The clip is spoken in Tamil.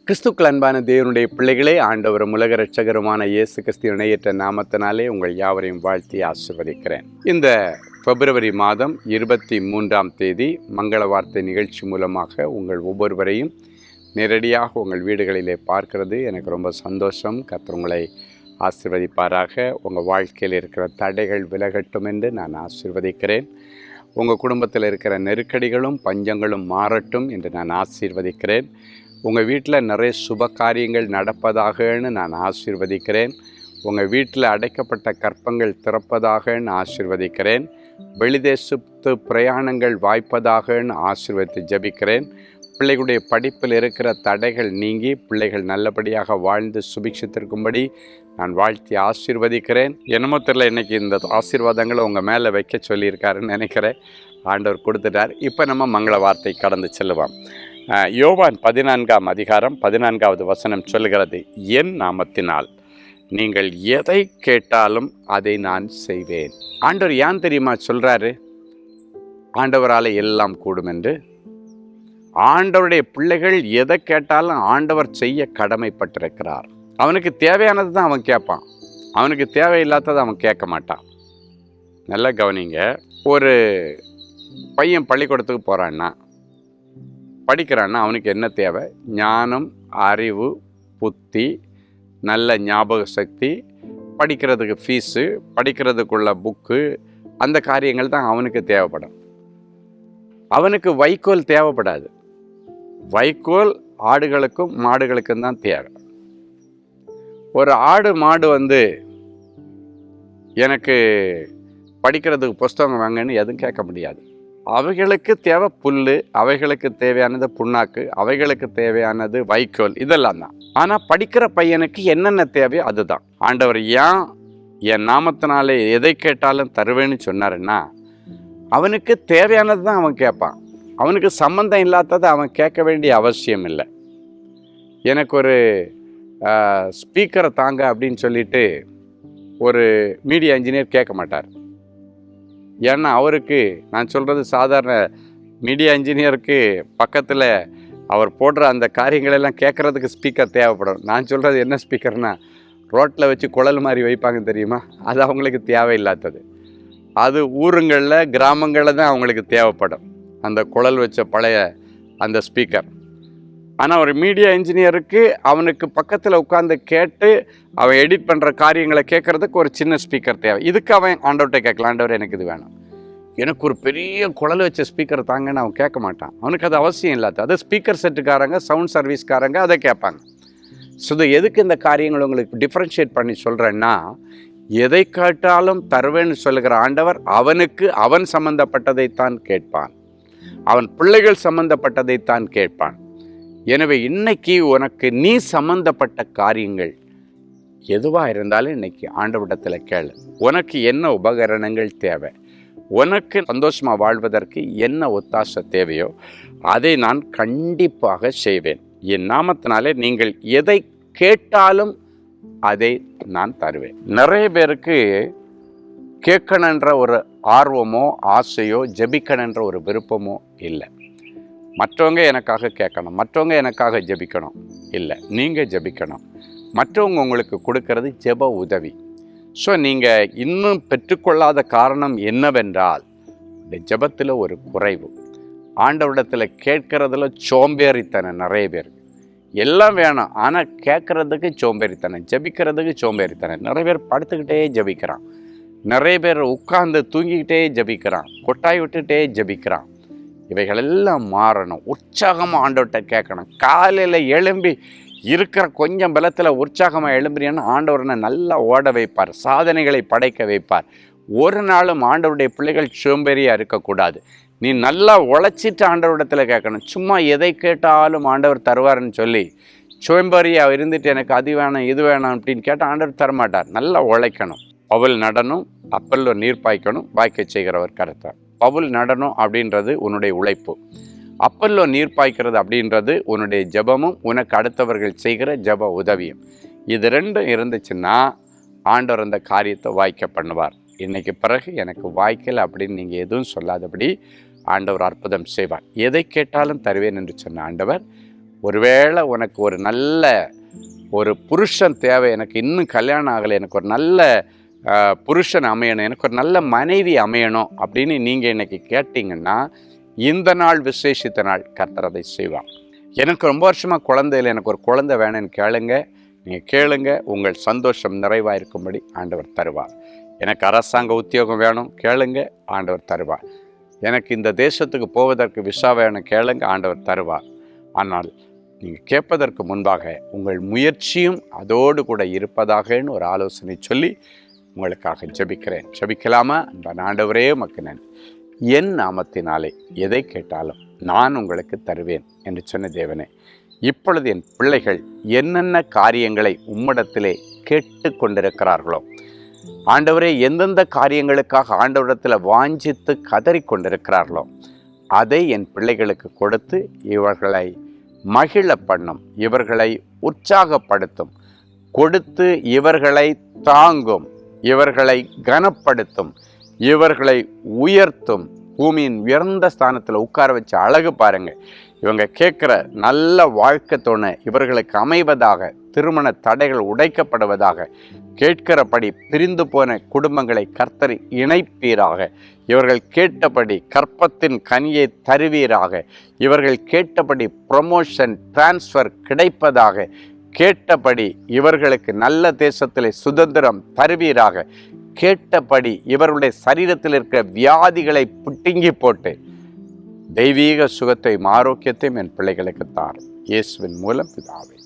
கிறிஸ்துக்கள் அன்பான தேவனுடைய பிள்ளைகளே, ஆண்டவரும் உலக இரட்சகருமான இயேசு கிறிஸ்து இணையற்ற நாமத்தினாலே உங்கள் யாவரையும் வாழ்த்தி ஆசீர்வதிக்கிறேன். இந்த பிப்ரவரி மாதம் 23ஆம் தேதி மங்கள வார்த்தை நிகழ்ச்சி மூலமாக உங்கள் ஒவ்வொருவரையும் நேரடியாக உங்கள் வீடுகளிலே பார்க்கிறது எனக்கு ரொம்ப சந்தோஷம். கர்த்தர் உங்களை ஆசீர்வதிப்பாராக. உங்கள் வாழ்க்கையில் இருக்கிற தடைகள் விலகட்டும் என்று நான் ஆசீர்வதிக்கிறேன். உங்கள் குடும்பத்தில் இருக்கிற நெருக்கடிகளும் பஞ்சங்களும் மாறட்டும் என்று நான் ஆசீர்வதிக்கிறேன். உங்கள் வீட்டில் நிறைய சுப காரியங்கள் நடப்பதாகன்னு நான் ஆசீர்வதிக்கிறேன். உங்கள் வீட்டில் அடைக்கப்பட்ட கற்பங்கள் திறப்பதாகன்னு ஆசீர்வதிக்கிறேன். வெளிதேசத்து பிரயாணங்கள் வாய்ப்பதாகன்னு ஆசீர்வதித்து ஜெபிக்கிறேன். பிள்ளைகளுடைய படிப்பில் இருக்கிற தடைகள் நீங்கி பிள்ளைகள் நல்லபடியாக வாழ்ந்து சுபிக்ஷித்திருக்கும்படி நான் வாழ்த்தி ஆசீர்வதிக்கிறேன். என்னமோ தெரியல, இன்றைக்கி இந்த ஆசீர்வாதங்களை உங்கள் மேலே வைக்க சொல்லியிருக்காருன்னு நினைக்கிறேன். ஆண்டவர் கொடுத்துட்டார். இப்போ நம்ம மங்கள வார்த்தை கடந்து செல்லுவோம். யோவான் 14ஆம் அதிகாரம் 14வது வசனம் சொல்லுகிறது, என் நாமத்தினால் நீங்கள் எதை கேட்டாலும் அதை நான் செய்வேன். ஆண்டவர் ஏன் தெரியுமா சொல்கிறாரு? ஆண்டவரால் எல்லாம் கூடும் என்று. ஆண்டவருடைய பிள்ளைகள் எதை கேட்டாலும் ஆண்டவர் செய்ய கடமைப்பட்டிருக்கிறார். அவனுக்கு தேவையானது தான் அவன் கேட்பான், அவனுக்கு தேவையில்லாததை அவன் கேட்க மாட்டான். நல்லா கவனிங்க. ஒரு பையன் பள்ளிக்கூடத்துக்கு போகிறான்னா, படிக்கிறான்னா அவனுக்கு என்ன தேவை? ஞானம், அறிவு, புத்தி, நல்ல ஞாபக சக்தி, படிக்கிறதுக்கு ஃபீஸு, படிக்கிறதுக்குள்ள புக்கு, அந்த காரியங்கள் தான் அவனுக்கு தேவைப்படும். அவனுக்கு வைக்கோல் தேவைப்படாது. வைக்கோல் ஆடுகளுக்கும் மாடுகளுக்கும் தான் தேவை. ஒரு ஆடு மாடு எனக்கு படிக்கிறதுக்கு புஸ்தகம் வாங்கன்னு எதுவும் கேட்க முடியாது. அவைகளுக்கு தேவை புல், அவைகளுக்கு தேவையானது புண்ணாக்கு, அவைகளுக்கு தேவையானது வைக்கோல், இதெல்லாம் தான். ஆனால் படிக்கிற பையனுக்கு என்னென்ன தேவையோ அதுதான். ஆண்டவர் ஏன் என் நாமத்தினாலே எதை கேட்டாலும் தருவேன்னு சொன்னாருன்னா, அவனுக்கு தேவையானது தான் அவன் கேட்பான். அவனுக்கு சம்மந்தம் இல்லாததை அவன் கேட்க வேண்டிய அவசியம் இல்லை. எனக்கு ஒரு ஸ்பீக்கரை தாங்க அப்படின்னு சொல்லிட்டு ஒரு மீடியா இன்ஜினியர் கேட்க மாட்டார். ஏன்னா அவருக்கு, நான் சொல்கிறது சாதாரண மீடியா இன்ஜினியருக்கு பக்கத்தில் அவர் போடுற அந்த காரியங்களெல்லாம் கேட்குறதுக்கு ஸ்பீக்கர் தேவைப்படும். நான் சொல்கிறது என்ன ஸ்பீக்கர்னால், ரோட்டில் வச்சு குழல் மாதிரி வைப்பாங்க தெரியுமா, அது அவங்களுக்கு தேவையில்லாதது. அது ஊருங்களில் கிராமங்களில் தான் அவங்களுக்கு தேவைப்படும், அந்த குழல் வச்ச பழைய அந்த ஸ்பீக்கர். ஆனால் ஒரு மீடியா இன்ஜினியருக்கு அவனுக்கு பக்கத்தில் உட்காந்து கேட்டு அவன் எடிட் பண்ணுற காரியங்களை கேட்குறதுக்கு ஒரு சின்ன ஸ்பீக்கர் தேவை. இதுக்கு அவன் ஆண்டவர்கிட்ட கேட்கலாம், ஆண்டவர் எனக்கு இது வேணும், எனக்கு ஒரு பெரிய குழல் வச்ச ஸ்பீக்கர் தாங்கன்னு அவன் கேட்க மாட்டான். அவனுக்கு அது அவசியம் இல்லாத. அது ஸ்பீக்கர் செட்டுக்காரங்க, சவுண்ட் சர்வீஸ்காரங்க அதை கேட்பாங்க. ஸோ எதுக்கு இந்த காரியங்கள் உங்களுக்கு டிஃப்ரென்ஷியேட் பண்ணி சொல்கிறேன்னா, எதை கேட்டாலும் தருவேன்னு சொல்லுகிற ஆண்டவர் அவனுக்கு அவன் சம்பந்தப்பட்டதைத்தான் கேட்பான், அவன் பிள்ளைகள் சம்பந்தப்பட்டதைத்தான் கேட்பான். எனவே இன்னைக்கு உனக்கு நீ சம்பந்தப்பட்ட காரியங்கள் எதுவாக இருந்தாலும் இன்னைக்கு ஆண்டவரிடத்தில் கேளு. உனக்கு என்ன உபகரணங்கள் தேவை, உனக்கு சந்தோஷமாக வாழ்வதற்கு என்ன ஒத்தாசை தேவையோ அதை நான் கண்டிப்பாக செய்வேன். என் நாமத்தினாலே நீங்கள் எதை கேட்டாலும் அதை நான் தருவேன். நிறைய பேருக்கு கேட்கணுன்ற ஒரு ஆர்வமோ ஆசையோ ஜெபிக்கணுன்ற ஒரு விருப்பமோ இல்லை. மற்றவங்க எனக்காக கேட்கணும், மற்றவங்க எனக்காக ஜெபிக்கணும் இல்லை, நீங்கள் ஜெபிக்கணும். மற்றவங்க உங்களுக்கு கொடுக்கறது ஜெப உதவி. ஸோ நீங்கள் இன்னும் பெற்றுக்கொள்ளாத காரணம் என்னவென்றால், இந்த ஜெபத்தில் ஒரு குறைவு. ஆண்டவரிடத்தில் கேட்கறதுல சோம்பேறித்தனம் நிறைய பேர். எல்லாம் வேணும், ஆனால் கேட்குறதுக்கு சோம்பேறித்தனம், ஜெபிக்கிறதுக்கு சோம்பேறித்தனம். நிறைய பேர் படுத்துக்கிட்டே ஜெபிக்கிறான், நிறைய பேர் உட்கார்ந்து தூங்கிக்கிட்டே ஜெபிக்கிறான், கொட்டாய் விட்டுகிட்டே ஜெபிக்கிறான். இவைகளெல்லாம் மாறணும். உற்சாகமாக ஆண்டவர்கிட்ட கேட்கணும். காலையில் எழும்பி இருக்கிற கொஞ்சம் பலத்தில் உற்சாகமாக எழும்புறீங்கன்னா ஆண்டவரனை நல்லா ஓட வைப்பார், சாதனைகளை படைக்க வைப்பார். ஒரு நாளும் ஆண்டவருடைய பிள்ளைகள் சோம்பேறியாக இருக்கக்கூடாது. நீ நல்லா உழைச்சிட்டு ஆண்டவரிடத்தில் கேட்கணும். சும்மா எதை கேட்டாலும் ஆண்டவர் தருவார்னு சொல்லி சோம்பேறியாக இருந்துட்டு எனக்கு அது வேணும் இது வேணும் அப்படின்னு கேட்டால் ஆண்டவர் தரமாட்டார். நல்லா உழைக்கணும். பவுல் நடனம், அப்பல்லோ நீர் பாய்க்கணும், வாய்க்க செய்கிறவர் கருத்தார். பவுல் நடனம் அப்படின்றது உன்னுடைய உழைப்பு, அப்பல்லோ நீர் பாய்க்கிறது அப்படின்றது உன்னுடைய ஜெபமும் உனக்கு அடுத்தவர்கள் செய்கிற ஜெப உதவியும். இது ரெண்டும் இருந்துச்சுன்னா ஆண்டவர் அந்த காரியத்தை வாய்க்க பண்ணுவார். இன்னைக்கு பிறகு எனக்கு வாய்க்கலை அப்படின்னு நீங்கள் எதுவும் சொல்லாதபடி ஆண்டவர் அற்புதம் செய்வார். எதை கேட்டாலும் தருவேன் என்று சொன்ன ஆண்டவர் ஒருவேளை உனக்கு ஒரு நல்ல ஒரு புருஷன் தேவை, எனக்கு இன்னும் கல்யாணம் ஆகலை, எனக்கு ஒரு நல்ல புருஷன் அமையணும், எனக்கு ஒரு நல்ல மனைவி அமையணும் அப்படின்னு நீங்கள் இன்னைக்கு கேட்டிங்கன்னா, இந்த நாள் விசேஷித்த நாள் கர்த்தர் அதை செய்வார். எனக்கு ரொம்ப வருஷமாக குழந்தை இல்லை, எனக்கு ஒரு குழந்தை வேணும்னு கேளுங்க. நீங்கள் கேளுங்க, உங்கள் சந்தோஷம் நிறைவாக இருக்கும்படி ஆண்டவர் தருவார். எனக்கு அரசாங்க உத்தியோகம் வேணும், கேளுங்க, ஆண்டவர் தருவார். எனக்கு இந்த தேசத்துக்கு போவதற்கு விசா வேணும், கேளுங்க, ஆண்டவர் தருவார். ஆனால் நீங்கள் கேட்பதற்கு முன்பாக உங்கள் முயற்சியும் அதோடு கூட இருப்பதாகன்னு ஒரு ஆலோசனை சொல்லி உங்களுக்காக ஜெபிக்கிறேன். ஜெபிக்கலாமா? ஆண்டவரே உமக்கு நன்றி. என் நாமத்தினாலே எதை கேட்டாலும் நான் உங்களுக்கு தருவேன் என்று சொன்ன தேவனே, இப்பொழுது என் பிள்ளைகள் என்னென்ன காரியங்களை உம்மிடத்திலே கேட்டு கொண்டிருக்கிறார்களோ, ஆண்டவரே எந்தெந்த காரியங்களுக்காக ஆண்டவரிடத்தில் வாஞ்சித்து கதறி கொண்டிருக்கிறார்களோ, அதை என் பிள்ளைகளுக்கு கொடுத்து இவர்களை மகிழ பண்ணும், இவர்களை உற்சாகப்படுத்தும், கொடுத்து இவர்களை தாங்கும், இவர்களை கனப்படுத்தும், இவர்களை உயர்த்தும், பூமியின் உயர்ந்த ஸ்தானத்தில் உட்கார வச்சு அழகு பாருங்க. இவங்க கேட்குற நல்ல வாழ்க்கை துணை இவர்களுக்கு அமைவதாக, திருமண தடைகள் உடைக்கப்படுவதாக, கேட்கிறபடி பிரிந்து போன குடும்பங்களை கர்த்தர் இணைப்பீராக, இவர்கள் கேட்டபடி கற்பத்தின் கனியை தருவீராக, இவர்கள் கேட்டபடி ப்ரொமோஷன் டிரான்ஸ்ஃபர் கிடைப்பதாக, கேட்டபடி இவர்களுக்கு நல்ல தேசத்திலே சுதந்திரம் தருவீராக, கேட்டபடி இவர்களுடைய சரீரத்தில் இருக்கிற வியாதிகளை புட்டிங்கி போட்டு தெய்வீக சுகத்தையும் ஆரோக்கியத்தையும் என் பிள்ளைகளுக்கு தாரும். இயேசுவின் மூலம் பிதாவே.